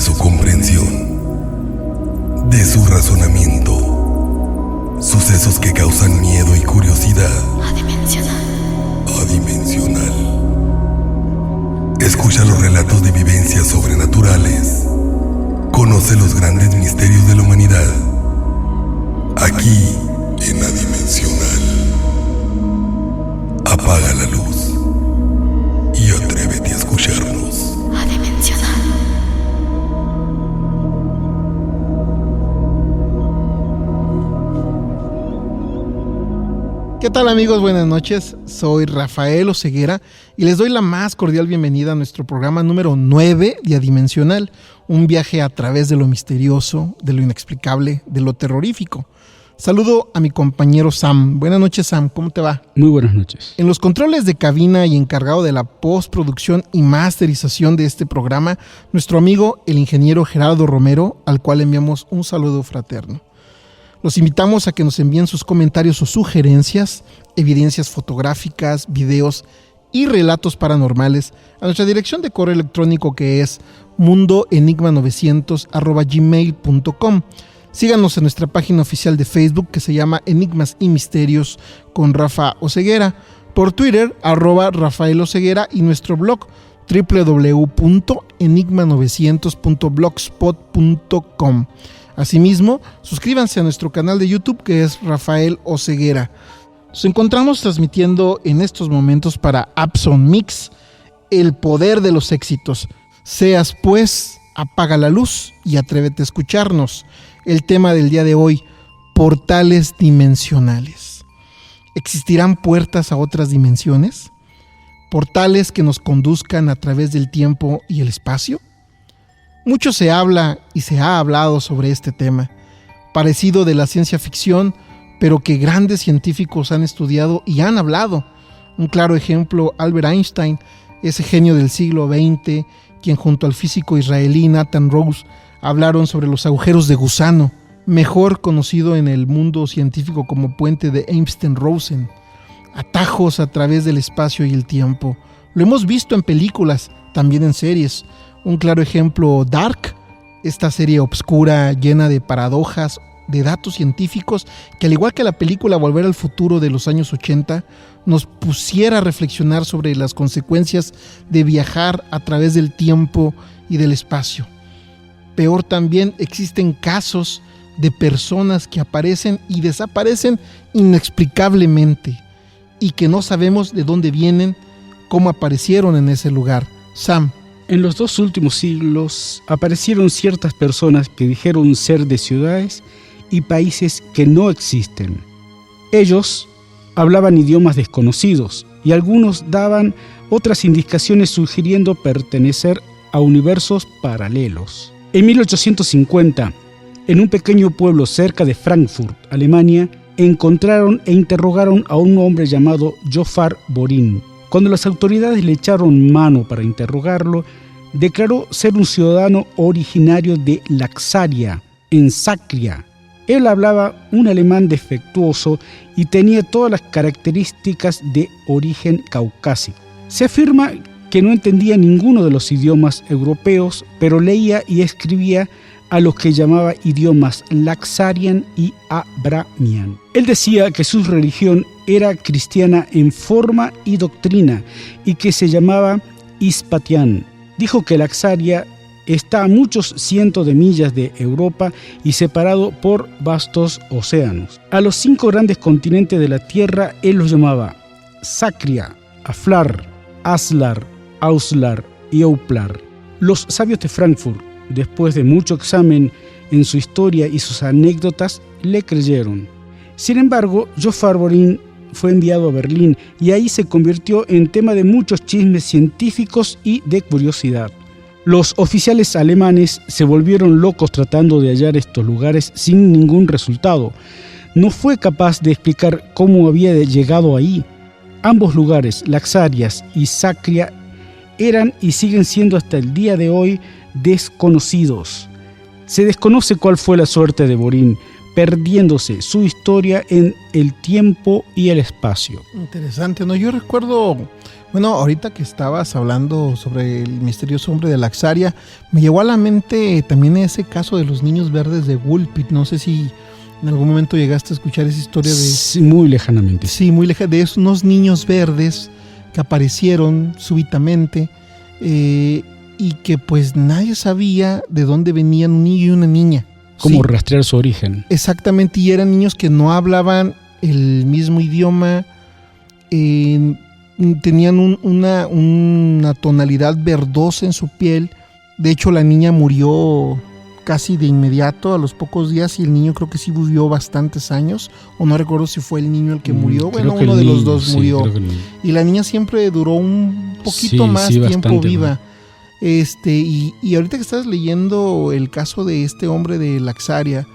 de su comprensión, de su razonamiento, sucesos que causan miedo y curiosidad. Adimensional. Escucha los relatos de vivencias sobrenaturales. Conoce los grandes misterios de la humanidad. Aquí, en Adimensional. Apaga la luz y atrévete a escucharnos. Adimensional. ¿Qué tal, amigos? Buenas noches. Soy Rafael Oseguera y les doy la más cordial bienvenida a nuestro programa número 9 de Adimensional, un viaje a través de lo misterioso, de lo inexplicable, de lo terrorífico. Saludo a mi compañero Sam. Buenas noches, Sam. ¿Cómo te va? Muy buenas noches. En los controles de cabina y encargado de la postproducción y masterización de este programa, nuestro amigo el ingeniero Gerardo Romero, al cual enviamos un saludo fraterno. Los invitamos a que nos envíen sus comentarios o sugerencias, evidencias fotográficas, videos y relatos paranormales a nuestra dirección de correo electrónico, que es mundoenigma900@gmail.com. Síganos en nuestra página oficial de Facebook, que se llama Enigmas y Misterios con Rafa Oseguera, por Twitter @Rafael Oseguera, y nuestro blog www.enigma900.blogspot.com. Asimismo, suscríbanse a nuestro canal de YouTube, que es Rafael Oseguera. Nos encontramos transmitiendo en estos momentos para Abson Mix, el poder de los éxitos. Seas pues, apaga la luz y atrévete a escucharnos. El tema del día de hoy: portales dimensionales. ¿Existirán puertas a otras dimensiones? ¿Portales que nos conduzcan a través del tiempo y el espacio? Mucho se habla y se ha hablado sobre este tema, parecido de la ciencia ficción, pero que grandes científicos han estudiado y han hablado. Un claro ejemplo, Albert Einstein, ese genio del siglo XX, quien junto al físico israelí Nathan Rose hablaron sobre los agujeros de gusano, mejor conocido en el mundo científico como puente de Einstein-Rosen, atajos a través del espacio y el tiempo. Lo hemos visto en películas, también en series. Un claro ejemplo, Dark, esta serie obscura llena de paradojas, de datos científicos, que al igual que la película Volver al Futuro de los años 80, nos pusiera a reflexionar sobre las consecuencias de viajar a través del tiempo y del espacio. Peor también, existen casos de personas que aparecen y desaparecen inexplicablemente y que no sabemos de dónde vienen, cómo aparecieron en ese lugar. Sam. En los 2 últimos siglos aparecieron ciertas personas que dijeron ser de ciudades y países que no existen. Ellos hablaban idiomas desconocidos y algunos daban otras indicaciones sugiriendo pertenecer a universos paralelos. En 1850, en un pequeño pueblo cerca de Frankfurt, Alemania, encontraron e interrogaron a un hombre llamado Jofar Borin. Cuando las autoridades le echaron mano para interrogarlo, declaró ser un ciudadano originario de Laxaria, en Sacria. Él hablaba un alemán defectuoso y tenía todas las características de origen caucásico. Se afirma que no entendía ninguno de los idiomas europeos, pero leía y escribía a los que llamaba idiomas Laxarian y Abramian. Él decía que su religión era cristiana en forma y doctrina y que se llamaba Hispatian. Dijo que Laxaria está a muchos cientos de millas de Europa y separado por vastos océanos. A los 5 grandes continentes de la Tierra él los llamaba Sacria, Aflar, Aslar, Auslar y Euplar. Los sabios de Frankfurt, después de mucho examen en su historia y sus anécdotas, le creyeron. Sin embargo, Jofar Borin fue enviado a Berlín y ahí se convirtió en tema de muchos chismes científicos y de curiosidad. Los oficiales alemanes se volvieron locos tratando de hallar estos lugares sin ningún resultado. No fue capaz de explicar cómo había llegado ahí. Ambos lugares, Laxarias y Sacria, eran y siguen siendo hasta el día de hoy desconocidos. Se desconoce cuál fue la suerte de Borin, perdiéndose su historia en el tiempo y el espacio. Interesante, ¿no? Yo recuerdo, bueno, ahorita que estabas hablando sobre el misterioso hombre de Laxaria, me llegó a la mente también ese caso de los niños verdes de Woolpit. No sé si en algún momento llegaste a escuchar esa historia de... Sí, muy lejanamente. Sí, muy lejana, de unos niños verdes que aparecieron súbitamente y que pues nadie sabía de dónde venían, un niño y una niña. Cómo rastrear su origen. Exactamente, y eran niños que no hablaban el mismo idioma, tenían una tonalidad verdosa en su piel. De hecho, la niña murió casi de inmediato, a los pocos días, y el niño creo que sí vivió bastantes años, o no recuerdo si fue el niño el que murió. Bueno, uno de los dos murió. Y la niña siempre duró un poquito más tiempo viva. Y ahorita que estás leyendo el caso de este hombre de Laxaria,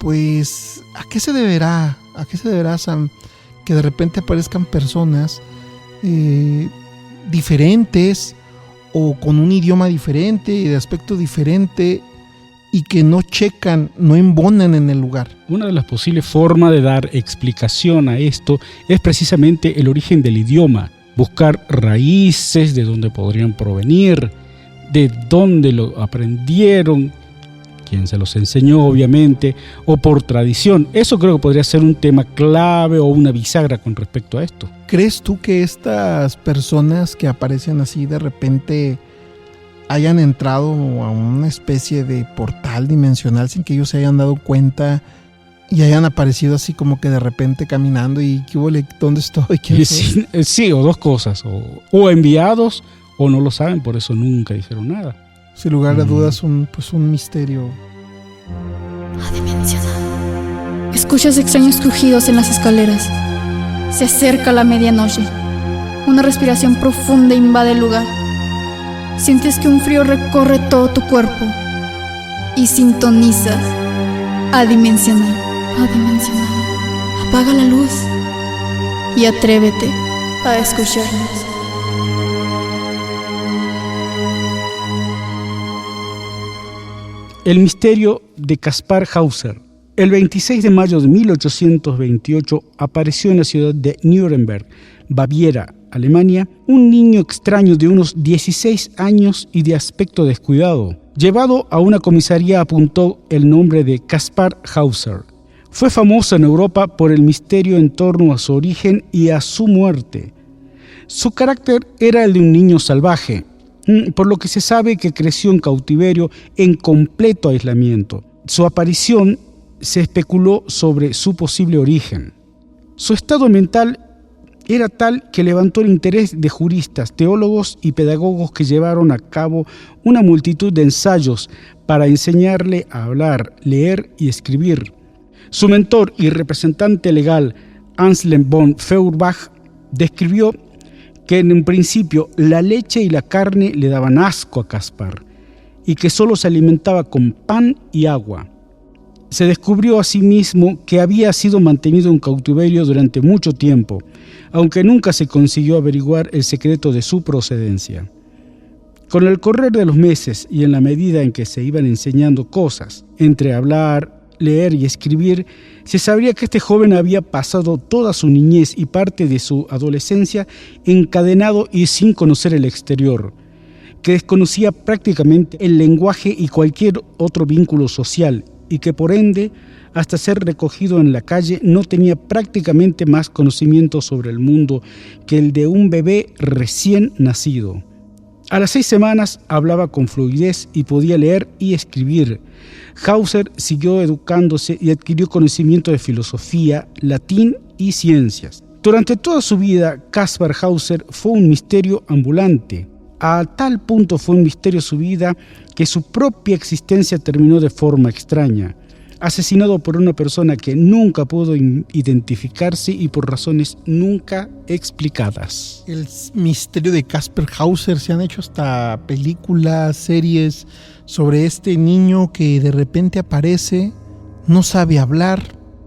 pues ¿a qué se deberá, Sam, que de repente aparezcan personas diferentes o con un idioma diferente y de aspecto diferente y que no checan, no embonan en el lugar? Una de las posibles formas de dar explicación a esto es precisamente el origen del idioma. Buscar raíces de dónde podrían provenir, de dónde lo aprendieron, quién se los enseñó obviamente, o por tradición. Eso creo que podría ser un tema clave o una bisagra con respecto a esto. ¿Crees tú que estas personas que aparecen así de repente hayan entrado a una especie de portal dimensional sin que ellos se hayan dado cuenta y hayan aparecido así como que de repente caminando y ¿qué huele? ¿Dónde estoy? ¿Quién soy? Sí, o dos cosas, o enviados o no lo saben, por eso nunca dijeron nada. Sin lugar a dudas, un misterio. Adimensional. Escuchas extraños crujidos en las escaleras. Se acerca la medianoche. Una respiración profunda invade el lugar. Sientes que un frío recorre todo tu cuerpo y sintonizas. Adimensional. Adimensional. Apaga la luz y atrévete a escucharnos. El misterio de Kaspar Hauser. El 26 de mayo de 1828 apareció en la ciudad de Nuremberg, Baviera, Alemania, un niño extraño de unos 16 años y de aspecto descuidado. Llevado a una comisaría apuntó el nombre de Kaspar Hauser. Fue famoso en Europa por el misterio en torno a su origen y a su muerte. Su carácter era el de un niño salvaje, por lo que se sabe que creció en cautiverio en completo aislamiento. Su aparición se especuló sobre su posible origen. Su estado mental era tal que levantó el interés de juristas, teólogos y pedagogos que llevaron a cabo una multitud de ensayos para enseñarle a hablar, leer y escribir. Su mentor y representante legal, Anselm von Feuerbach, describió que en un principio la leche y la carne le daban asco a Kaspar y que solo se alimentaba con pan y agua. Se descubrió asimismo que había sido mantenido en cautiverio durante mucho tiempo, aunque nunca se consiguió averiguar el secreto de su procedencia. Con el correr de los meses y en la medida en que se iban enseñando cosas, entre hablar, leer y escribir, se sabría que este joven había pasado toda su niñez y parte de su adolescencia encadenado y sin conocer el exterior, que desconocía prácticamente el lenguaje y cualquier otro vínculo social, y que por ende, hasta ser recogido en la calle, no tenía prácticamente más conocimiento sobre el mundo que el de un bebé recién nacido. A las 6 semanas hablaba con fluidez y podía leer y escribir. Hauser siguió educándose y adquirió conocimiento de filosofía, latín y ciencias. Durante toda su vida, Kaspar Hauser fue un misterio ambulante. A tal punto fue un misterio su vida que su propia existencia terminó de forma extraña, asesinado por una persona que nunca pudo identificarse y por razones nunca explicadas. El misterio de Kaspar Hauser, se han hecho hasta películas, series sobre este niño que de repente aparece, no sabe hablar,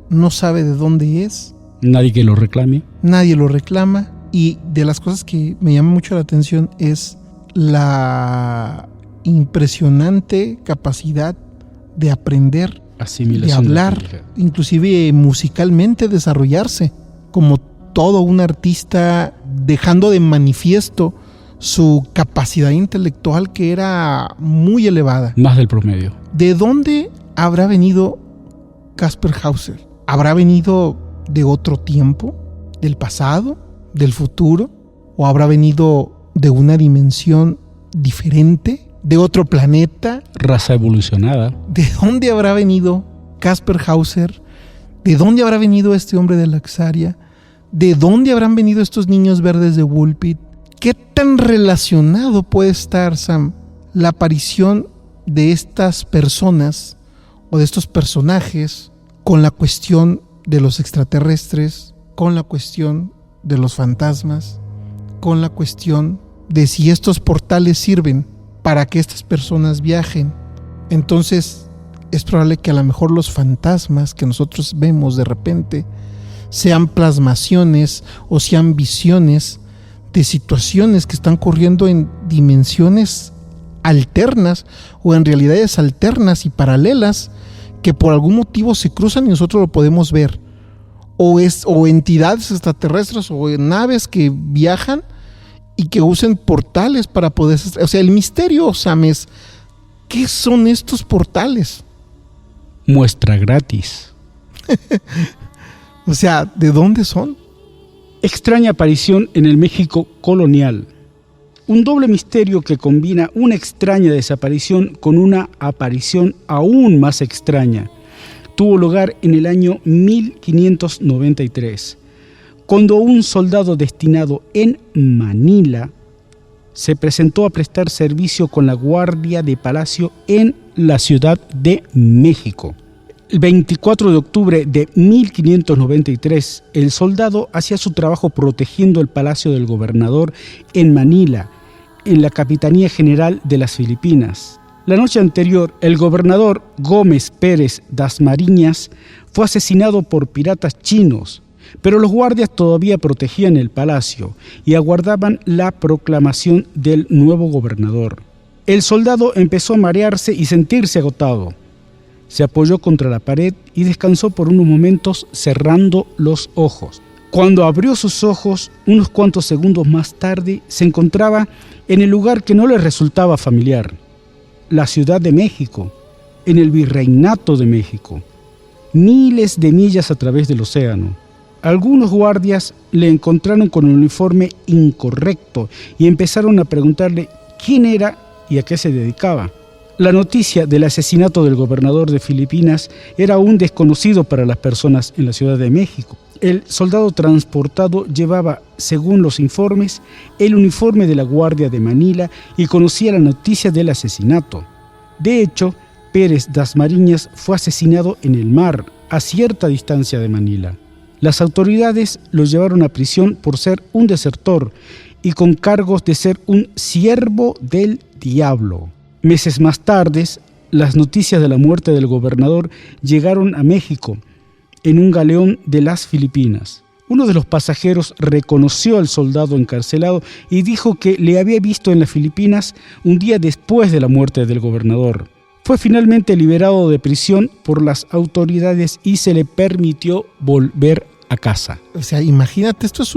no sabe de dónde es. Nadie que lo reclame. Nadie lo reclama, y de las cosas que me llama mucho la atención es la impresionante capacidad de aprender de hablar, inclusive musicalmente desarrollarse, como todo un artista, dejando de manifiesto su capacidad intelectual que era muy elevada. Más del promedio. ¿De dónde habrá venido Caspar Hauser? ¿Habrá venido de otro tiempo? ¿Del pasado? ¿Del futuro? ¿O habrá venido de una dimensión diferente? ¿De otro planeta? Raza evolucionada. ¿De dónde habrá venido Caspar Hauser? ¿De dónde habrá venido este hombre de Laxaria? ¿De dónde habrán venido estos niños verdes de Woolpit? ¿Qué tan relacionado puede estar, Sam, la aparición de estas personas o de estos personajes con la cuestión de los extraterrestres, con la cuestión de los fantasmas, con la cuestión de si estos portales sirven para que estas personas viajen? Entonces es probable que a lo mejor los fantasmas que nosotros vemos de repente sean plasmaciones o sean visiones de situaciones que están ocurriendo en dimensiones alternas o en realidades alternas y paralelas que por algún motivo se cruzan y nosotros lo podemos ver, o entidades extraterrestres o naves que viajan y que usen portales para poder... O sea, el misterio, Sam, es ¿qué son estos portales? Muestra gratis. O sea, ¿de dónde son? Extraña aparición en el México colonial. Un doble misterio que combina una extraña desaparición con una aparición aún más extraña. Tuvo lugar en el año 1593, cuando un soldado destinado en Manila se presentó a prestar servicio con la Guardia de Palacio en la Ciudad de México. El 24 de octubre de 1593, el soldado hacía su trabajo protegiendo el palacio del gobernador en Manila, en la Capitanía General de las Filipinas. La noche anterior, el gobernador Gómez Pérez Dasmariñas fue asesinado por piratas chinos, pero los guardias todavía protegían el palacio y aguardaban la proclamación del nuevo gobernador. El soldado empezó a marearse y sentirse agotado. Se apoyó contra la pared y descansó por unos momentos cerrando los ojos. Cuando abrió sus ojos, unos cuantos segundos más tarde, se encontraba en el lugar que no le resultaba familiar, la Ciudad de México, en el Virreinato de México, miles de millas a través del océano. Algunos guardias le encontraron con un uniforme incorrecto y empezaron a preguntarle quién era y a qué se dedicaba. La noticia del asesinato del gobernador de Filipinas era aún desconocido para las personas en la Ciudad de México. El soldado transportado llevaba, según los informes, el uniforme de la Guardia de Manila y conocía la noticia del asesinato. De hecho, Pérez Dasmariñas fue asesinado en el mar, a cierta distancia de Manila. Las autoridades lo llevaron a prisión por ser un desertor y con cargos de ser un siervo del diablo. Meses más tarde, las noticias de la muerte del gobernador llegaron a México en un galeón de las Filipinas. Uno de los pasajeros reconoció al soldado encarcelado y dijo que le había visto en las Filipinas un día después de la muerte del gobernador. Fue finalmente liberado de prisión por las autoridades y se le permitió volver a casa. O sea, imagínate, esto es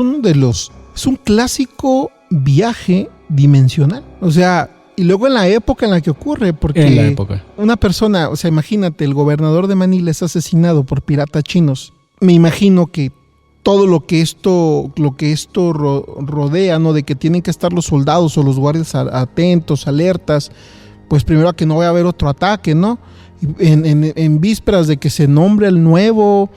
es un clásico viaje dimensional. O sea, y luego en la época en la que ocurre, porque una persona, o sea, imagínate, el gobernador de Manila es asesinado por piratas chinos. Me imagino que todo lo que esto rodea, ¿no? De que tienen que estar los soldados o los guardias atentos, alertas, pues primero a que no vaya a haber otro ataque, ¿no? En vísperas de que se nombre el nuevo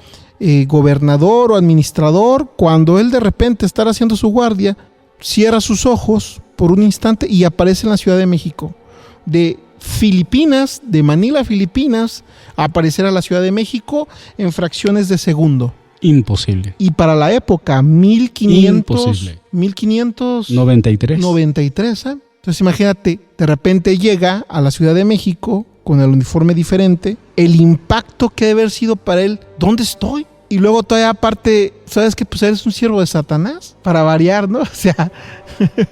gobernador o administrador, cuando él de repente estar haciendo su guardia, cierra sus ojos por un instante y aparece en la Ciudad de México. De Filipinas, de Manila, Filipinas, a aparecer a la Ciudad de México en fracciones de segundo. Imposible. Y para la época, 1593. ¿Eh? Entonces imagínate, de repente llega a la Ciudad de México con el uniforme diferente, el impacto que debe haber sido para él, ¿dónde estoy? Y luego todavía aparte, ¿sabes qué? Pues eres un siervo de Satanás, para variar, ¿no? O sea...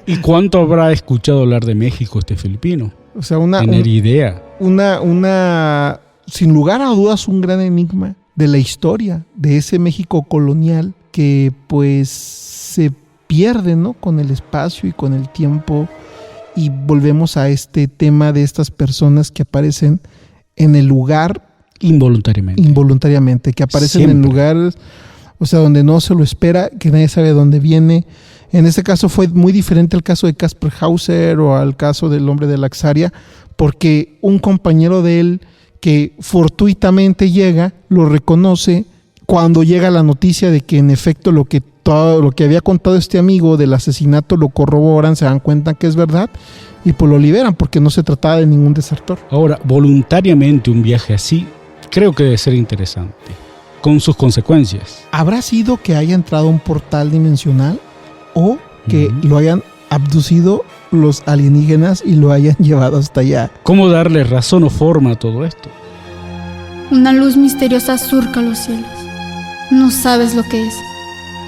¿Y cuánto habrá escuchado hablar de México este filipino? O sea, tener idea. Una sin lugar a dudas un gran enigma de la historia de ese México colonial que pues se pierde, ¿no?, con el espacio y con el tiempo, y volvemos a este tema de estas personas que aparecen en el lugar involuntariamente, que aparecen siempre en lugares, o sea, donde no se lo espera, que nadie sabe dónde viene. En este caso fue muy diferente al caso de Caspar Hauser o al caso del hombre de Laxaria, porque un compañero de él que fortuitamente llega, lo reconoce cuando llega la noticia de que en efecto todo lo que había contado este amigo del asesinato lo corroboran, se dan cuenta que es verdad y pues lo liberan porque no se trataba de ningún desertor. Ahora, voluntariamente un viaje así creo que debe ser interesante, con sus consecuencias. ¿Habrá sido que haya entrado a un portal dimensional o que lo hayan abducido los alienígenas y lo hayan llevado hasta allá? ¿Cómo darle razón o forma a todo esto? Una luz misteriosa surca los cielos. No sabes lo que es.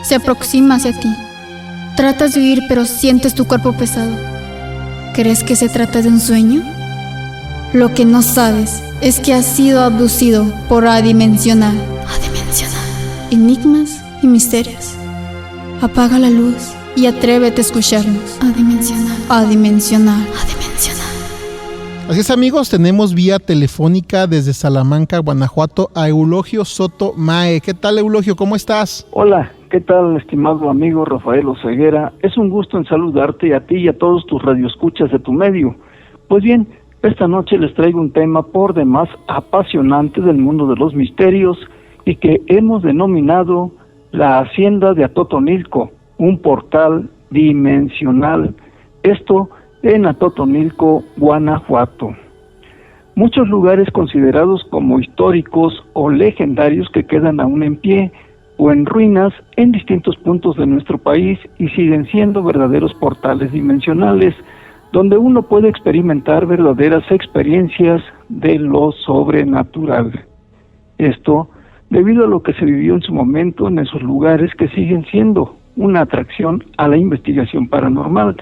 Se aproxima hacia ti. Tratas de huir, pero sientes tu cuerpo pesado. ¿Crees que se trata de un sueño? Lo que no sabes es que has sido abducido por Adimensional. Enigmas y misterios. Apaga la luz y atrévete a escucharnos. Adimensional. Así es, amigos, tenemos vía telefónica desde Salamanca, Guanajuato, a Eulogio Soto Mae. ¿Qué tal, Eulogio? ¿Cómo estás? Hola, ¿qué tal, estimado amigo Rafael Oseguera? Es un gusto en saludarte a ti y a todos tus radioescuchas de tu medio. Pues bien, esta noche les traigo un tema por demás apasionante del mundo de los misterios y que hemos denominado la Hacienda de Atotonilco, un portal dimensional. Esto en Atotonilco, Guanajuato. Muchos lugares considerados como históricos o legendarios que quedan aún en pie o en ruinas en distintos puntos de nuestro país y siguen siendo verdaderos portales dimensionales donde uno puede experimentar verdaderas experiencias de lo sobrenatural. Esto debido a lo que se vivió en su momento en esos lugares que siguen siendo una atracción a la investigación paranormal,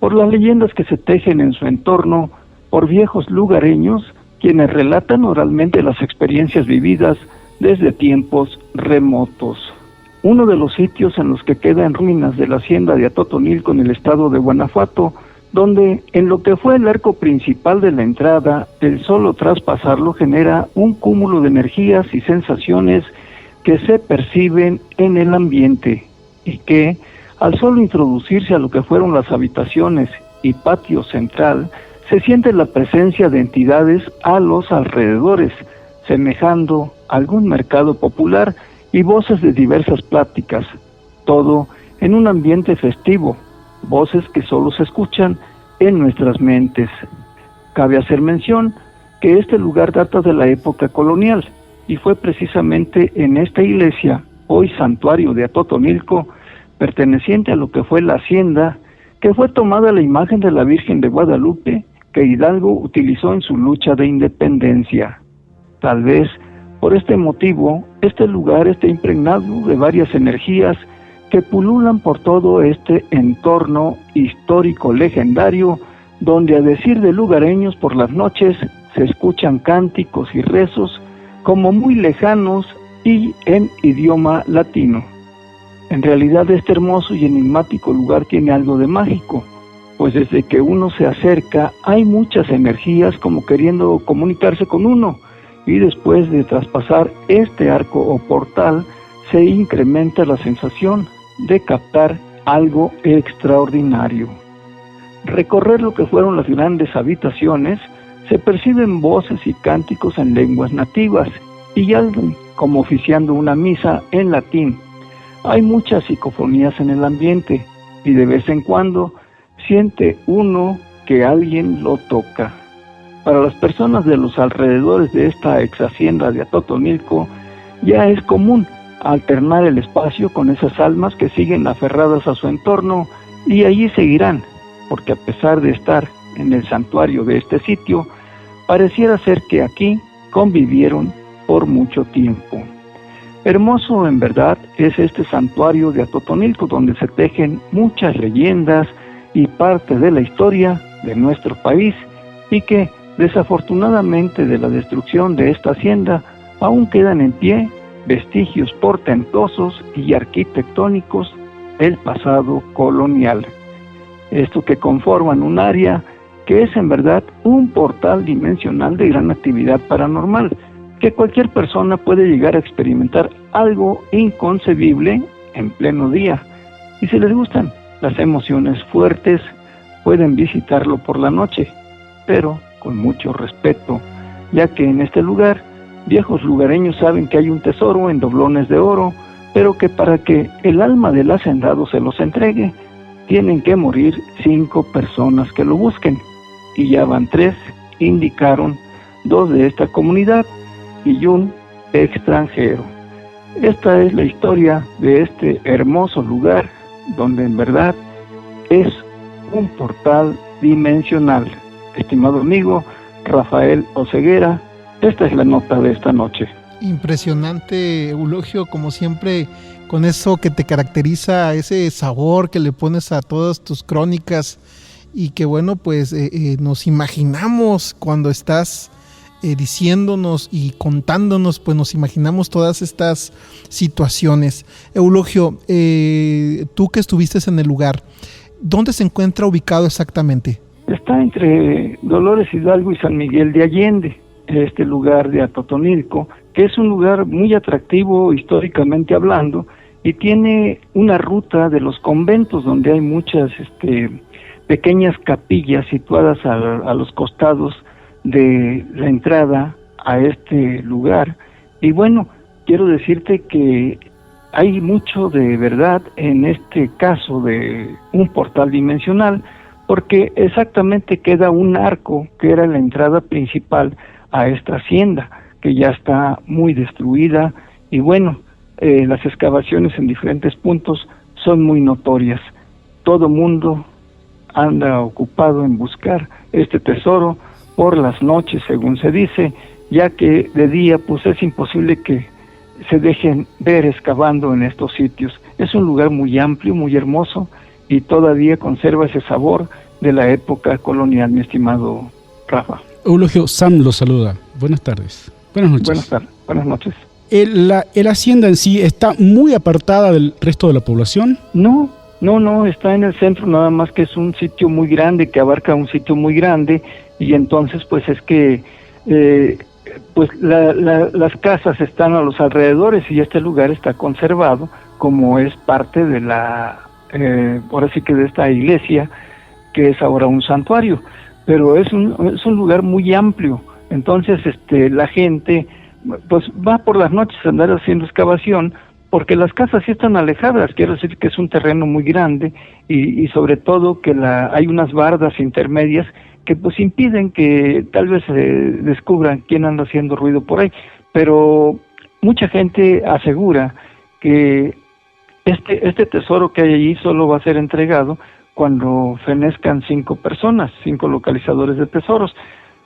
por las leyendas que se tejen en su entorno, por viejos lugareños, quienes relatan oralmente las experiencias vividas desde tiempos remotos. Uno de los sitios en los que queda en ruinas de la hacienda de Atotonilco en el estado de Guanajuato, donde en lo que fue el arco principal de la entrada, el solo traspasarlo genera un cúmulo de energías y sensaciones que se perciben en el ambiente y que, al solo introducirse a lo que fueron las habitaciones y patio central, se siente la presencia de entidades a los alrededores, semejando algún mercado popular y voces de diversas pláticas, todo en un ambiente festivo, voces que solo se escuchan en nuestras mentes. Cabe hacer mención que este lugar data de la época colonial y fue precisamente en esta iglesia, hoy santuario de Atotonilco, perteneciente a lo que fue la hacienda, que fue tomada la imagen de la Virgen de Guadalupe que Hidalgo utilizó en su lucha de independencia. Tal vez por este motivo, este lugar está impregnado de varias energías que pululan por todo este entorno histórico legendario, donde a decir de lugareños por las noches se escuchan cánticos y rezos como muy lejanos y en idioma latino. En realidad este hermoso y enigmático lugar tiene algo de mágico, pues desde que uno se acerca hay muchas energías como queriendo comunicarse con uno, y después de traspasar este arco o portal se incrementa la sensación de captar algo extraordinario. Recorrer lo que fueron las grandes habitaciones, se perciben voces y cánticos en lenguas nativas y alguien como oficiando una misa en latín. Hay muchas psicofonías en el ambiente y de vez en cuando siente uno que alguien lo toca. Para las personas de los alrededores de esta ex hacienda de Atotonilco, ya es común alternar el espacio con esas almas que siguen aferradas a su entorno y allí seguirán, porque a pesar de estar en el santuario de este sitio, pareciera ser que aquí convivieron por mucho tiempo. Hermoso en verdad es este santuario de Atotonilco, donde se tejen muchas leyendas y parte de la historia de nuestro país y que Desafortunadamente, de la destrucción de esta hacienda aún quedan en pie vestigios portentosos y arquitectónicos del pasado colonial. Esto que conforman un área que es en verdad un portal dimensional de gran actividad paranormal, que cualquier persona puede llegar a experimentar algo inconcebible en pleno día. Y si les gustan las emociones fuertes, pueden visitarlo por la noche, pero con mucho respeto, ya que en este lugar viejos lugareños saben que hay un tesoro en doblones de oro, pero que para que el alma del hacendado se los entregue, tienen que morir 5 personas que lo busquen, y ya van 3, indicaron 2 de esta comunidad y un extranjero. Esta es la historia de este hermoso lugar, donde en verdad es un portal dimensional. Estimado amigo Rafael Oseguera, esta es la nota de esta noche. Impresionante, Eulogio, como siempre, con eso que te caracteriza, ese sabor que le pones a todas tus crónicas, y que bueno, pues nos imaginamos cuando estás diciéndonos y contándonos, pues nos imaginamos todas estas situaciones. Eulogio, tú que estuviste en el lugar, ¿dónde se encuentra ubicado exactamente? Está entre Dolores Hidalgo y San Miguel de Allende, este lugar de Atotonilco, que es un lugar muy atractivo históricamente hablando, y tiene una ruta de los conventos donde hay muchas pequeñas capillas situadas a los costados de la entrada a este lugar. Y bueno, quiero decirte que hay mucho de verdad en este caso de un portal dimensional, porque exactamente queda un arco que era la entrada principal a esta hacienda, que ya está muy destruida, y bueno, las excavaciones en diferentes puntos son muy notorias. Todo mundo anda ocupado en buscar este tesoro por las noches, según se dice, ya que de día pues es imposible que se dejen ver excavando en estos sitios. Es un lugar muy amplio, muy hermoso, y todavía conserva ese sabor de la época colonial, mi estimado Rafa. Eulogio, Sam lo saluda. Buenas tardes. Buenas noches. Buenas tardes. Buenas noches. ¿La hacienda en sí está muy apartada del resto de la población? No, está en el centro, nada más que es un sitio muy grande, que abarca un sitio muy grande, y entonces pues es que las casas están a los alrededores, y este lugar está conservado como es parte de ahora sí que de esta iglesia, que es ahora un santuario, pero es un lugar muy amplio. Entonces la gente pues va por las noches a andar haciendo excavación, porque las casas sí están alejadas. Quiero decir que es un terreno muy grande, y sobre todo que hay unas bardas intermedias que pues impiden que tal vez se descubran quién anda haciendo ruido por ahí. Pero mucha gente asegura que este tesoro que hay allí solo va a ser entregado cuando fenezcan 5 personas, 5 localizadores de tesoros,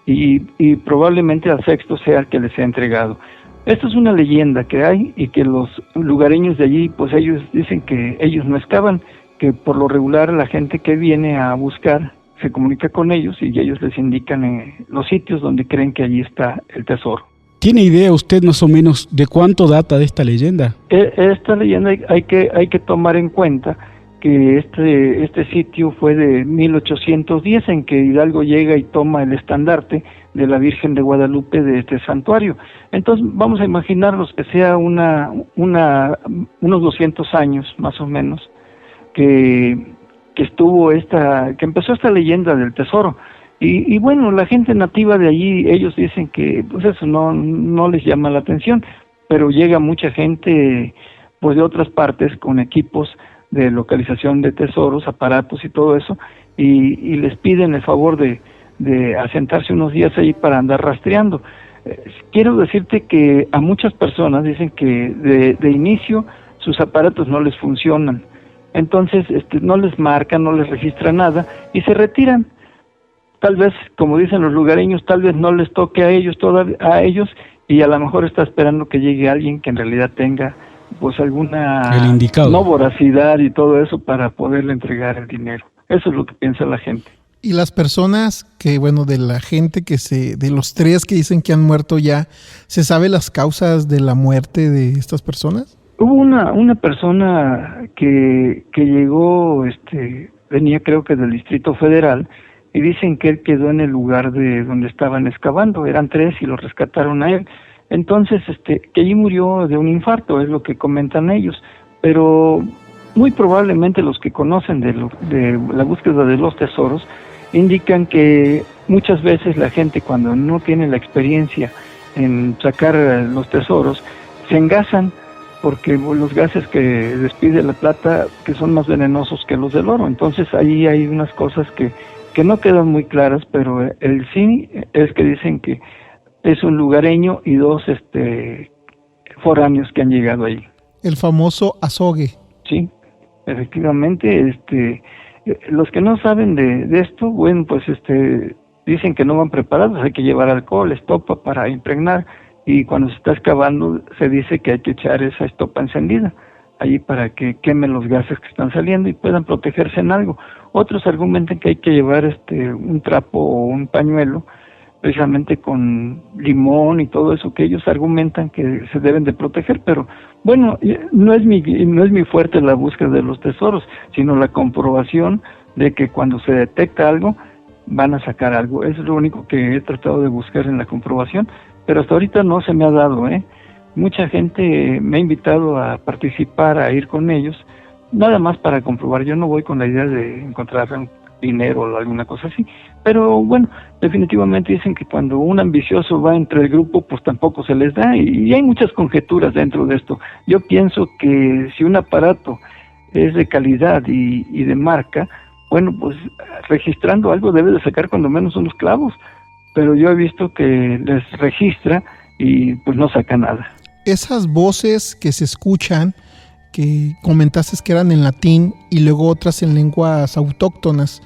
y probablemente al sexto sea el que les sea entregado. Esto es una leyenda que hay, y que los lugareños de allí, pues ellos dicen que ellos no excavan, que por lo regular la gente que viene a buscar se comunica con ellos, y ellos les indican los sitios donde creen que allí está el tesoro. ¿Tiene idea usted más o menos de cuánto data de esta leyenda? Esta leyenda hay que tomar en cuenta que este sitio fue de 1810, en que Hidalgo llega y toma el estandarte de la Virgen de Guadalupe de este santuario. Entonces vamos a imaginarnos que sea unos 200 años más o menos que empezó esta leyenda del tesoro. Y bueno, la gente nativa de allí, ellos dicen que pues eso no les llama la atención, pero llega mucha gente pues de otras partes con equipos de localización de tesoros, aparatos y todo eso, y les piden el favor de asentarse unos días ahí para andar rastreando. Quiero decirte que a muchas personas dicen que de inicio sus aparatos no les funcionan, entonces no les marcan, no les registran nada, y se retiran. Tal vez, como dicen los lugareños, tal vez no les toque a ellos, y a lo mejor está esperando que llegue alguien que en realidad tenga pues alguna no voracidad y todo eso para poderle entregar el dinero. Eso es lo que piensa la gente. Y las personas que, bueno, de la gente de los 3 que dicen que han muerto ya, ¿se sabe las causas de la muerte de estas personas? Hubo una persona que llegó, venía creo que del Distrito Federal, y dicen que él quedó en el lugar de donde estaban excavando, eran 3 y lo rescataron a él. Entonces, que allí murió de un infarto, es lo que comentan ellos, pero muy probablemente los que conocen de la búsqueda de los tesoros indican que muchas veces la gente, cuando no tiene la experiencia en sacar los tesoros, se engasan, porque los gases que despide la plata que son más venenosos que los del oro. Entonces ahí hay unas cosas que no quedan muy claras, pero el sí es que dicen que es un lugareño y 2 foráneos que han llegado ahí. El famoso azogue. Sí, efectivamente, los que no saben de esto, bueno, pues dicen que no van preparados, hay que llevar alcohol, estopa para impregnar, y cuando se está excavando se dice que hay que echar esa estopa encendida allí para que quemen los gases que están saliendo y puedan protegerse en algo. Otros argumentan que hay que llevar un trapo o un pañuelo precisamente con limón y todo eso, que ellos argumentan que se deben de proteger, pero bueno, no es mi fuerte la búsqueda de los tesoros, sino la comprobación de que cuando se detecta algo van a sacar algo. Eso es lo único que he tratado de buscar en la comprobación, pero hasta ahorita no se me ha dado, Mucha gente me ha invitado a participar, a ir con ellos, nada más para comprobar. Yo no voy con la idea de encontrar dinero o alguna cosa así, pero bueno, definitivamente dicen que cuando un ambicioso va entre el grupo, pues tampoco se les da, y hay muchas conjeturas dentro de esto. Yo pienso que si un aparato es de calidad y de marca, bueno, pues registrando algo debe de sacar cuando menos unos clavos, pero yo he visto que les registra y pues no saca nada. Esas voces que se escuchan, que comentaste que eran en latín y luego otras en lenguas autóctonas,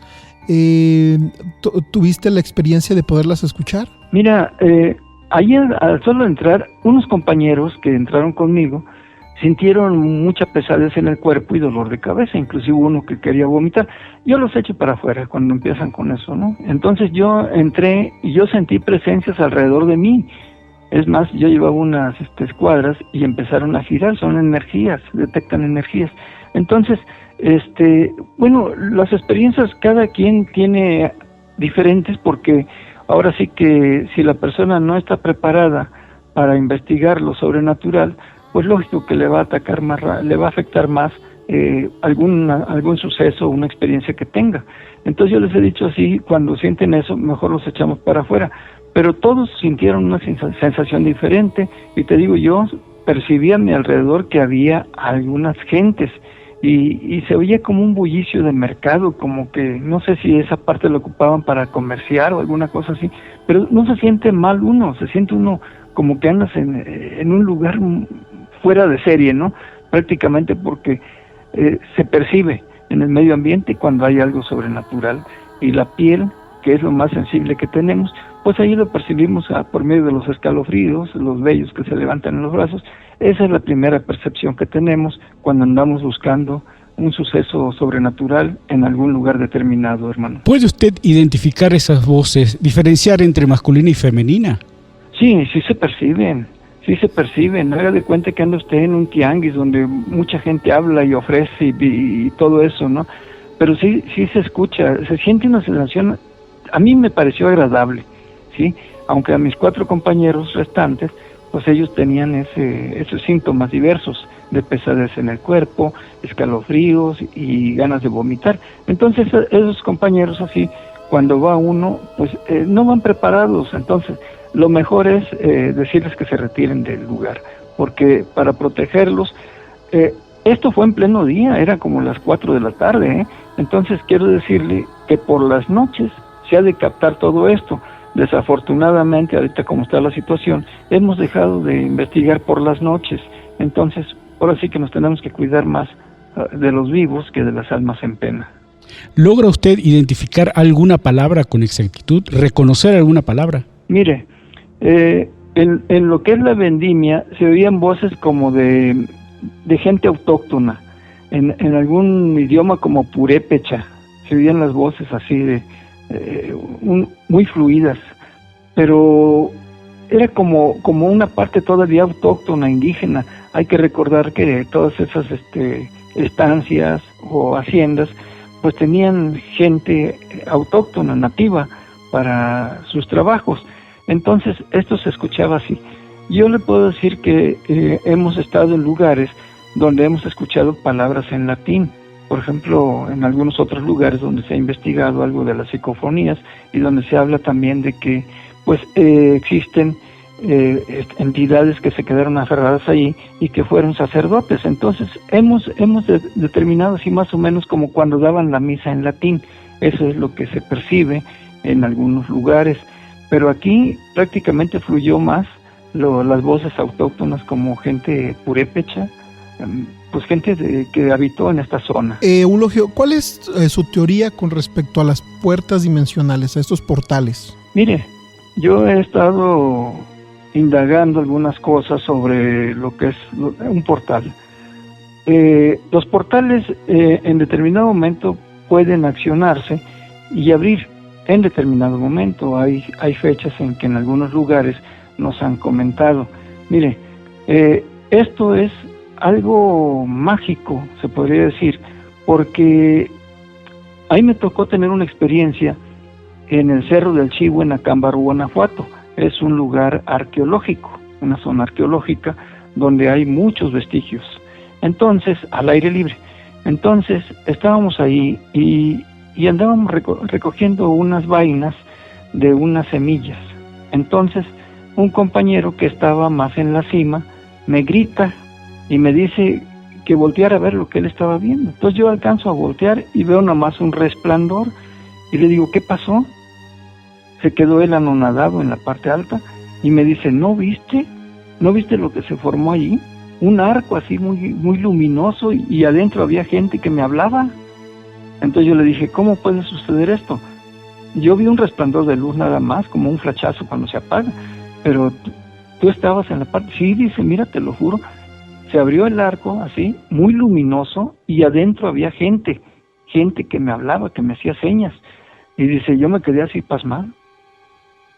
¿tuviste la experiencia de poderlas escuchar? Mira, ayer al solo entrar, unos compañeros que entraron conmigo sintieron mucha pesadez en el cuerpo y dolor de cabeza, inclusive uno que quería vomitar. Yo los echo para afuera cuando empiezan con eso, ¿no? Entonces yo entré y yo sentí presencias alrededor de mí. Es más, yo llevaba unas escuadras y empezaron a girar, son energías, detectan energías. Entonces, bueno, las experiencias cada quien tiene diferentes, porque ahora sí que si la persona no está preparada para investigar lo sobrenatural, pues lógico que le va a atacar más, le va a afectar más algún suceso o una experiencia que tenga. Entonces yo les he dicho así, cuando sienten eso, mejor los echamos para afuera. Pero todos sintieron una sensación diferente, y te digo, yo percibía a mi alrededor que había algunas gentes, y se oía como un bullicio de mercado, como que no sé si esa parte lo ocupaban para comerciar o alguna cosa así, pero no se siente mal uno, se siente uno como que andas en un lugar fuera de serie, ¿no? Prácticamente porque se percibe en el medio ambiente cuando hay algo sobrenatural, y la piel, que es lo más sensible que tenemos, pues ahí lo percibimos por medio de los escalofríos, los vellos que se levantan en los brazos. Esa es la primera percepción que tenemos cuando andamos buscando un suceso sobrenatural en algún lugar determinado, hermano. ¿Puede usted identificar esas voces, diferenciar entre masculina y femenina? Sí se perciben. Haga de cuenta que anda usted en un tianguis donde mucha gente habla y ofrece y todo eso, ¿no? Pero sí se escucha, se siente una sensación. A mí me pareció agradable, ¿sí? Aunque a mis 4 compañeros restantes, pues ellos tenían esos síntomas diversos de pesadez en el cuerpo, escalofríos y ganas de vomitar. Entonces esos compañeros así, cuando va uno, pues no van preparados. Entonces lo mejor es decirles que se retiren del lugar, porque para protegerlos, esto fue en pleno día, era como las 4 de la tarde, Entonces quiero decirle que por las noches se ha de captar todo esto. Desafortunadamente, ahorita como está la situación, hemos dejado de investigar por las noches. Entonces, ahora sí que nos tenemos que cuidar más de los vivos que de las almas en pena. ¿Logra usted identificar alguna palabra con exactitud? ¿Reconocer alguna palabra? Mire, en lo que es la vendimia, se oían voces como de gente autóctona, en algún idioma como purépecha. Se oían las voces así muy fluidas, pero era como una parte todavía autóctona, indígena. Hay que recordar que todas esas estancias o haciendas pues tenían gente autóctona, nativa, para sus trabajos. Entonces esto se escuchaba así. Yo le puedo decir que hemos estado en lugares donde hemos escuchado palabras en latín. Por ejemplo, en algunos otros lugares donde se ha investigado algo de las psicofonías y donde se habla también de que pues existen entidades que se quedaron aferradas ahí y que fueron sacerdotes. Entonces hemos determinado así más o menos como cuando daban la misa en latín. Eso es lo que se percibe en algunos lugares, pero aquí prácticamente fluyó más las voces autóctonas como gente purépecha, pues gente que habitó en esta zona. Eulogio, ¿cuál es su teoría con respecto a las puertas dimensionales, a estos portales? Mire, yo he estado indagando algunas cosas sobre lo que es un portal. Los portales en determinado momento pueden accionarse y abrir en determinado momento. Hay fechas en que en algunos lugares nos han comentado. Mire, esto es algo mágico, se podría decir, porque ahí me tocó tener una experiencia en el Cerro del Chivo, en Acámbaro, Guanajuato. Es un lugar arqueológico, una zona arqueológica donde hay muchos vestigios. Entonces, al aire libre. Entonces, estábamos ahí y andábamos recogiendo unas vainas de unas semillas. Entonces, un compañero que estaba más en la cima me grita y me dice que volteara a ver lo que él estaba viendo. Entonces yo alcanzo a voltear y veo nomás un resplandor y le digo, ¿qué pasó? Se quedó él anonadado en la parte alta y me dice, ¿no viste lo que se formó allí? Un arco así muy luminoso y adentro había gente que me hablaba. Entonces yo le dije, ¿cómo puede suceder esto? Yo vi un resplandor de luz nada más, como un flachazo cuando se apaga, pero tú estabas en la parte... Sí, dice, mira, te lo juro, se abrió el arco así, muy luminoso, y adentro había gente que me hablaba, que me hacía señas. Y dice, yo me quedé así pasmado.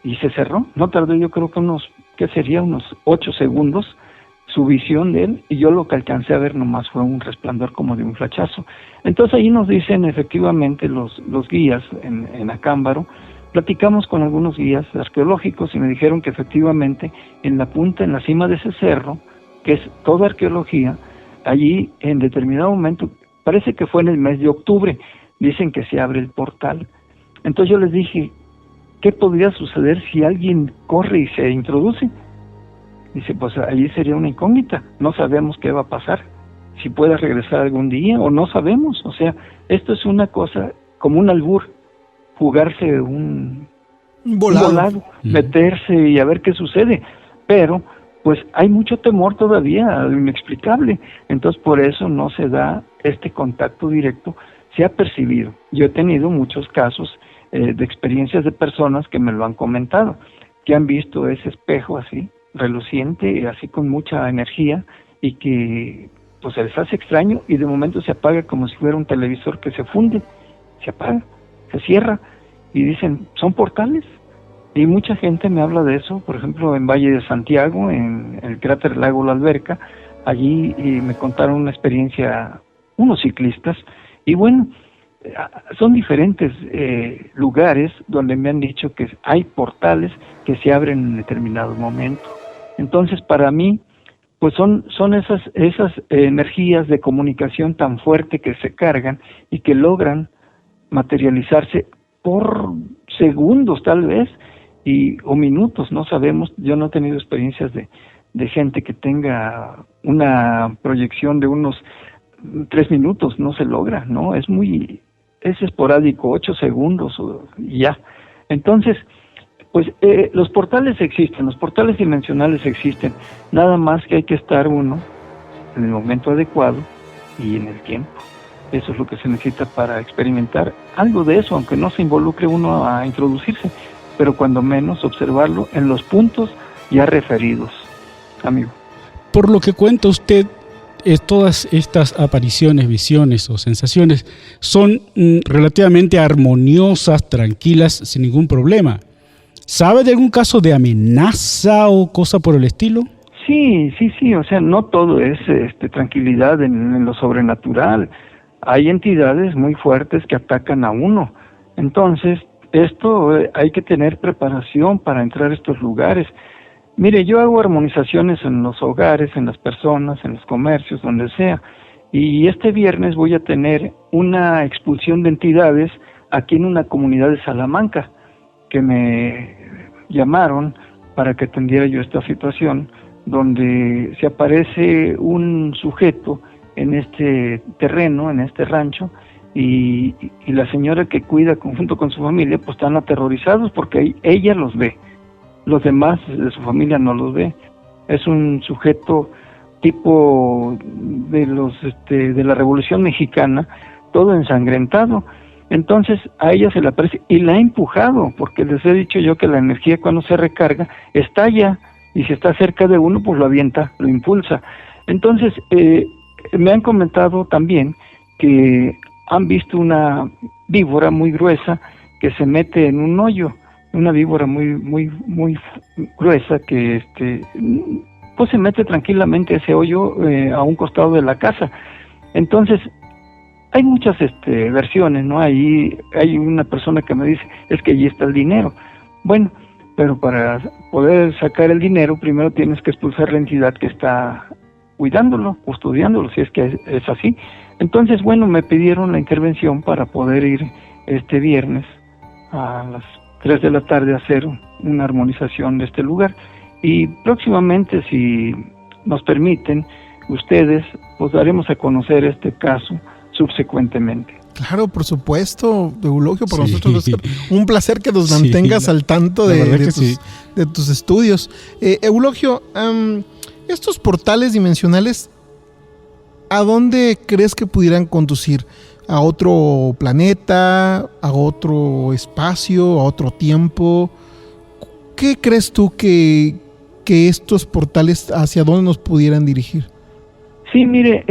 Y se cerró. No tardó, yo creo que unos 8 segundos, su visión de él, y yo lo que alcancé a ver nomás fue un resplandor como de un flachazo. Entonces ahí nos dicen efectivamente los guías en Acámbaro. Platicamos con algunos guías arqueológicos y me dijeron que efectivamente en la punta, en la cima de ese cerro, que es toda arqueología, allí en determinado momento, parece que fue en el mes de octubre, dicen que se abre el portal. Entonces yo les dije, ¿qué podría suceder si alguien corre y se introduce? Dice, pues allí sería una incógnita, no sabemos qué va a pasar, si puede regresar algún día o no sabemos. O sea, esto es una cosa como un albur, jugarse un volado, meterse y a ver qué sucede, pero pues hay mucho temor todavía, lo inexplicable. Entonces por eso no se da este contacto directo. Se ha percibido. Yo he tenido muchos casos de experiencias de personas que me lo han comentado, que han visto ese espejo así, reluciente, así con mucha energía, y que pues se les hace extraño y de momento se apaga como si fuera un televisor que se funde, se apaga, se cierra, y dicen, ¿son portales? Y mucha gente me habla de eso, por ejemplo, en Valle de Santiago, en el cráter Lago La Alberca, allí me contaron una experiencia unos ciclistas, y bueno, son diferentes lugares donde me han dicho que hay portales que se abren en determinado momento. Entonces, para mí, pues son esas energías de comunicación tan fuerte que se cargan y que logran materializarse por segundos tal vez, o minutos, no sabemos. Yo no he tenido experiencias de gente que tenga una proyección de unos 3 minutos, no se logra, ¿no? Es esporádico, 8 segundos y ya. Entonces, pues los portales existen, los portales dimensionales existen, nada más que hay que estar uno en el momento adecuado y en el tiempo. Eso es lo que se necesita para experimentar algo de eso, aunque no se involucre uno a introducirse, pero cuando menos observarlo en los puntos ya referidos, amigo. Por lo que cuenta usted, todas estas apariciones, visiones o sensaciones son relativamente armoniosas, tranquilas, sin ningún problema. ¿Sabe de algún caso de amenaza o cosa por el estilo? Sí, o sea, no todo es tranquilidad en lo sobrenatural. Hay entidades muy fuertes que atacan a uno. Entonces, esto hay que tener preparación para entrar a estos lugares. Mire, yo hago armonizaciones en los hogares, en las personas, en los comercios, donde sea. Y este viernes voy a tener una expulsión de entidades aquí en una comunidad de Salamanca, que me llamaron para que atendiera yo esta situación, donde se aparece un sujeto en este terreno, en este rancho, y la señora que cuida junto con su familia, pues están aterrorizados porque ella los ve. Los demás de su familia no los ve. Es un sujeto tipo de de la Revolución Mexicana, todo ensangrentado. Entonces a ella se le aparece y la ha empujado, porque les he dicho yo que la energía cuando se recarga estalla, y si está cerca de uno, pues lo avienta, lo impulsa. Entonces me han comentado también que han visto una víbora muy gruesa que se mete en un hoyo, una víbora muy gruesa que pues se mete tranquilamente a ese hoyo a un costado de la casa. Entonces hay muchas versiones, ¿no? Ahí hay una persona que me dice, es que allí está el dinero. Bueno, pero para poder sacar el dinero, primero tienes que expulsar la entidad que está cuidándolo, custodiándolo, si es que es así. Entonces, bueno, me pidieron la intervención para poder ir este viernes a las 3 de la tarde a hacer una armonización de este lugar. Y próximamente, si nos permiten, ustedes, pues daremos a conocer este caso subsecuentemente. Claro, por supuesto, Eulogio, para Sí. nosotros va a ser un placer que nos mantengas al tanto de tus estudios. Eulogio, estos portales dimensionales, ¿a dónde crees que pudieran conducir? ¿A otro planeta? ¿A otro espacio? ¿A otro tiempo? ¿Qué crees tú que estos portales hacia dónde nos pudieran dirigir? Sí, mire,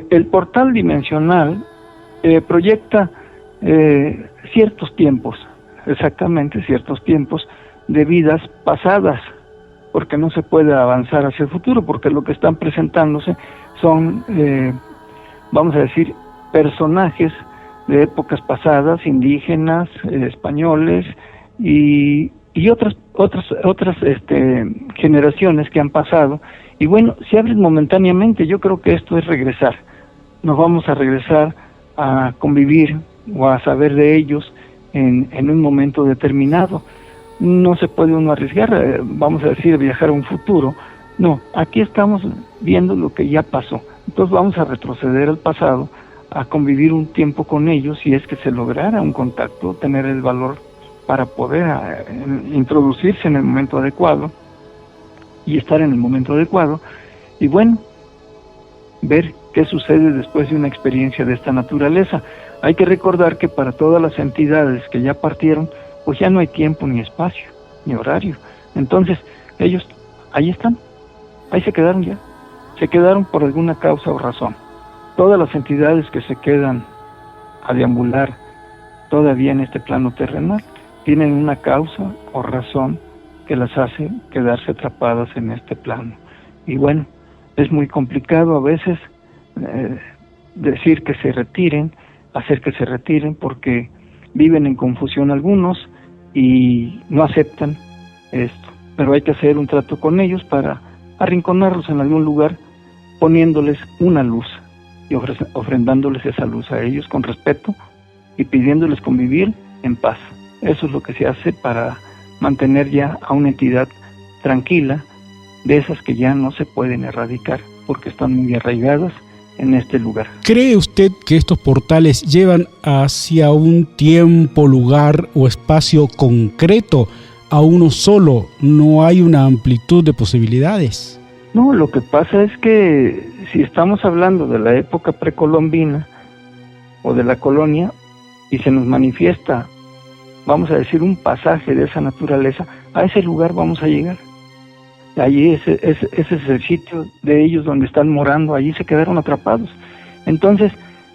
el portal dimensional proyecta ciertos tiempos, exactamente ciertos tiempos de vidas pasadas, porque no se puede avanzar hacia el futuro, porque lo que están presentándose son, vamos a decir, personajes de épocas pasadas, indígenas, españoles y otras generaciones que han pasado. Y bueno, se abren momentáneamente. Yo creo que esto es regresar. Nos vamos a regresar a convivir o a saber de ellos en un momento determinado. No se puede uno arriesgar, vamos a decir, viajar a un futuro. No, aquí estamos viendo lo que ya pasó. Entonces vamos a retroceder al pasado, a convivir un tiempo con ellos, si es que se lograra un contacto, tener el valor para poder introducirse en el momento adecuado y estar en el momento adecuado, y bueno, ver qué sucede después de una experiencia de esta naturaleza. Hay que recordar que para todas las entidades que ya partieron, pues ya no hay tiempo, ni espacio, ni horario. Entonces, ellos ahí están, ahí se quedaron ya, se quedaron por alguna causa o razón. Todas las entidades que se quedan a deambular todavía en este plano terrenal, tienen una causa o razón que las hace quedarse atrapadas en este plano. Y bueno, es muy complicado a veces decir que se retiren, hacer que se retiren, porque viven en confusión algunos y no aceptan esto. Pero hay que hacer un trato con ellos para arrinconarlos en algún lugar, poniéndoles una luz y ofrendándoles esa luz a ellos con respeto y pidiéndoles convivir en paz. Eso es lo que se hace para mantener ya a una entidad tranquila, de esas que ya no se pueden erradicar porque están muy arraigadas en este lugar. ¿Cree usted que estos portales llevan hacia un tiempo, lugar o espacio concreto, a uno solo? ¿No hay una amplitud de posibilidades? No, lo que pasa es que si estamos hablando de la época precolombina o de la colonia y se nos manifiesta, vamos a decir, un pasaje de esa naturaleza, a ese lugar vamos a llegar. Allí ese es el sitio de ellos donde están morando, allí se quedaron atrapados. Entonces,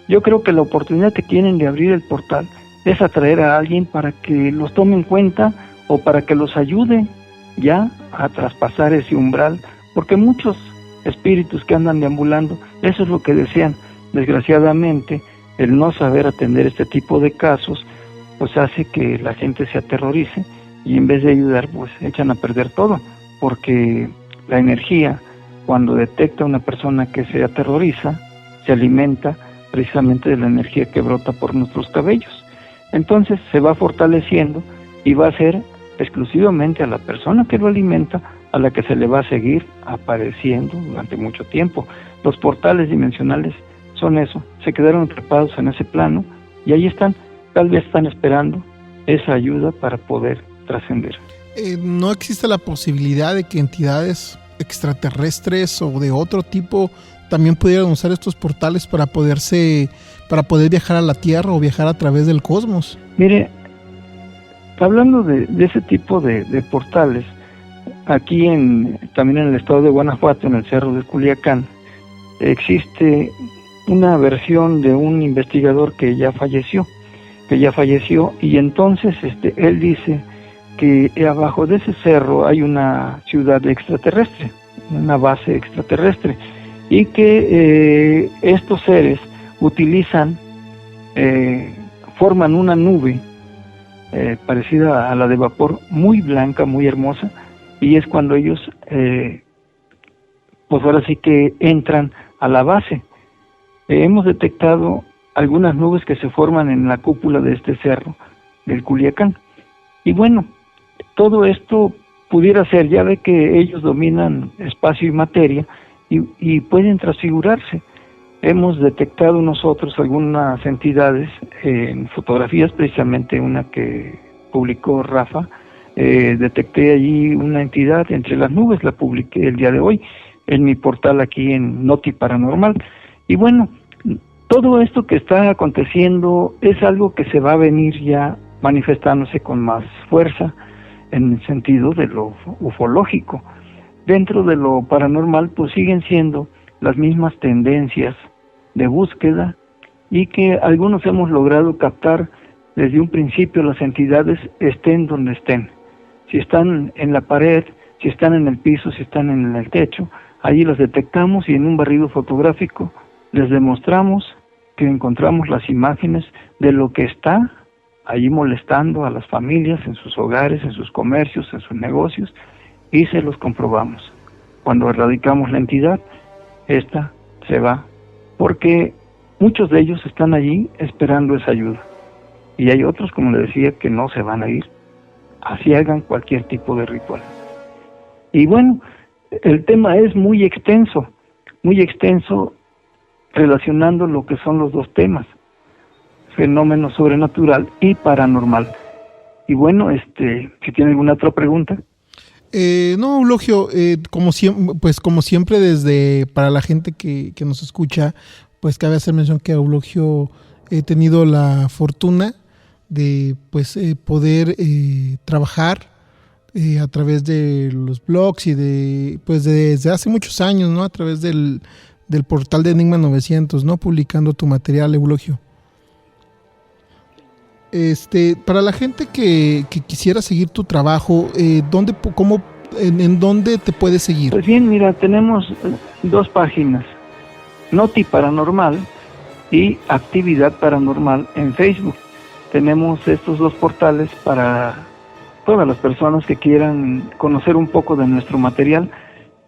yo creo que la oportunidad que tienen de abrir el portal es atraer a alguien para que los tome en cuenta o para que los ayude ya a traspasar ese umbral, porque muchos espíritus que andan deambulando, eso es lo que desean. Desgraciadamente, el no saber atender este tipo de casos, pues hace que la gente se aterrorice y en vez de ayudar, pues echan a perder todo, porque la energía, cuando detecta a una persona que se aterroriza, se alimenta precisamente de la energía que brota por nuestros cabellos. Entonces se va fortaleciendo y va a ser exclusivamente a la persona que lo alimenta a la que se le va a seguir apareciendo durante mucho tiempo. Los portales dimensionales son eso, se quedaron atrapados en ese plano y ahí están, tal vez están esperando esa ayuda para poder trascender. ¿No existe la posibilidad de que entidades extraterrestres o de otro tipo también pudieran usar estos portales para poder viajar a la Tierra o viajar a través del cosmos? Mire, hablando de ese tipo de portales, aquí también en el estado de Guanajuato, en el Cerro de Culiacán, existe una versión de un investigador que ya falleció, y entonces él dice que abajo de ese cerro hay una ciudad extraterrestre, una base extraterrestre, y que estos seres forman una nube parecida a la de vapor, muy blanca, muy hermosa, y es cuando ellos, pues ahora sí que entran a la base. Hemos detectado algunas nubes que se forman en la cúpula de este cerro del Culiacán. Y bueno, todo esto pudiera ser, ya ve que ellos dominan espacio y materia y pueden transfigurarse. Hemos detectado nosotros algunas entidades en fotografías, precisamente una que publicó Rafa, detecté allí una entidad entre las nubes, la publiqué el día de hoy en mi portal aquí en Noti Paranormal. Y bueno, todo esto que está aconteciendo es algo que se va a venir ya manifestándose con más fuerza en el sentido de lo ufológico. Dentro de lo paranormal, pues siguen siendo las mismas tendencias de búsqueda y que algunos hemos logrado captar desde un principio. Las entidades estén donde estén, si están en la pared, si están en el piso, si están en el techo, allí las detectamos y en un barrido fotográfico les demostramos que encontramos las imágenes de lo que está allí molestando a las familias en sus hogares, en sus comercios, en sus negocios, y se los comprobamos. Cuando erradicamos la entidad, esta se va, porque muchos de ellos están allí esperando esa ayuda. Y hay otros, como le decía, que no se van a ir, así hagan cualquier tipo de ritual. Y bueno, el tema es muy extenso relacionando lo que son los dos temas, fenómeno sobrenatural y paranormal. Y bueno, si tiene alguna otra pregunta. No, Eulogio, como siempre, para la gente que nos escucha, pues cabe hacer mención que Eulogio he tenido la fortuna de poder trabajar a través de los blogs y desde hace muchos años, ¿no? A través del portal de Enigma 900, ¿no? Publicando tu material, Eulogio. Para la gente que quisiera seguir tu trabajo, ¿en dónde te puedes seguir? Pues bien, mira, tenemos dos páginas, Noti Paranormal y Actividad Paranormal en Facebook. Tenemos estos dos portales para todas las personas que quieran conocer un poco de nuestro material,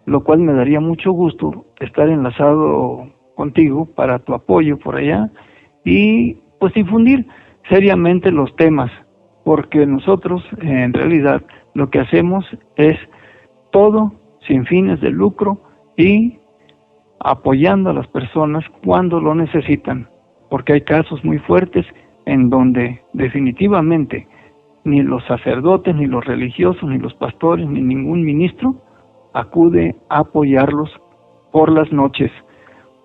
lo cual me daría mucho gusto estar enlazado contigo para tu apoyo por allá y pues difundir seriamente los temas, porque nosotros en realidad lo que hacemos es todo sin fines de lucro y apoyando a las personas cuando lo necesitan, porque hay casos muy fuertes en donde definitivamente ni los sacerdotes, ni los religiosos, ni los pastores, ni ningún ministro acude a apoyarlos por las noches.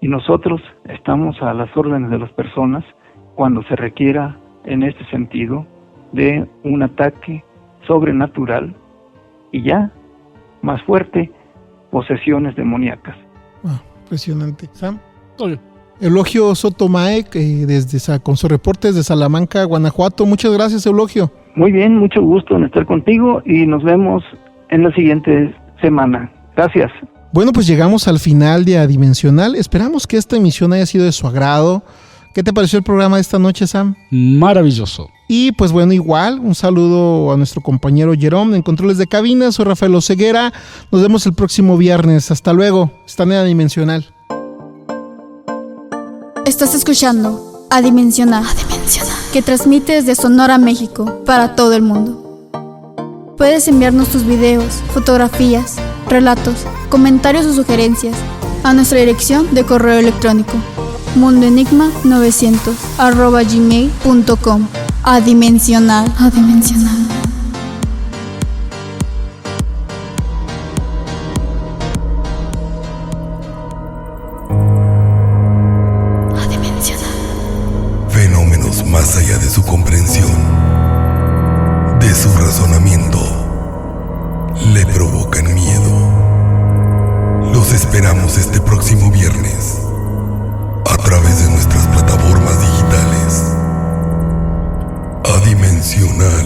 Y nosotros estamos a las órdenes de las personas cuando se requiera en este sentido de un ataque sobrenatural y ya más fuerte posesiones demoníacas. Impresionante. Sam. Oye, Eulogio Sotomae, con sus reportes de Salamanca, Guanajuato. Muchas gracias, Eulogio. Muy bien, mucho gusto en estar contigo y nos vemos en la siguiente semana. Gracias. Bueno, pues llegamos al final de Adimensional. Esperamos que esta emisión haya sido de su agrado. ¿Qué te pareció el programa de esta noche, Sam? maravilloso. Y pues bueno, igual, un saludo a nuestro compañero Jerome en controles de cabina. Soy Rafael Oseguera. Nos vemos el próximo viernes. Hasta luego. Están en Adimensional. Estás escuchando Adimensional, que transmite desde Sonora, México, para todo el mundo. Puedes enviarnos tus videos, fotografías, relatos, comentarios o sugerencias a nuestra dirección de correo electrónico mundoenigma900@gmail.com. Adimensional. Fenómenos más allá de su comprensión, de su razonamiento, le provocan miedo. Los esperamos este próximo viernes a través de nuestras plataformas digitales. Adimensional.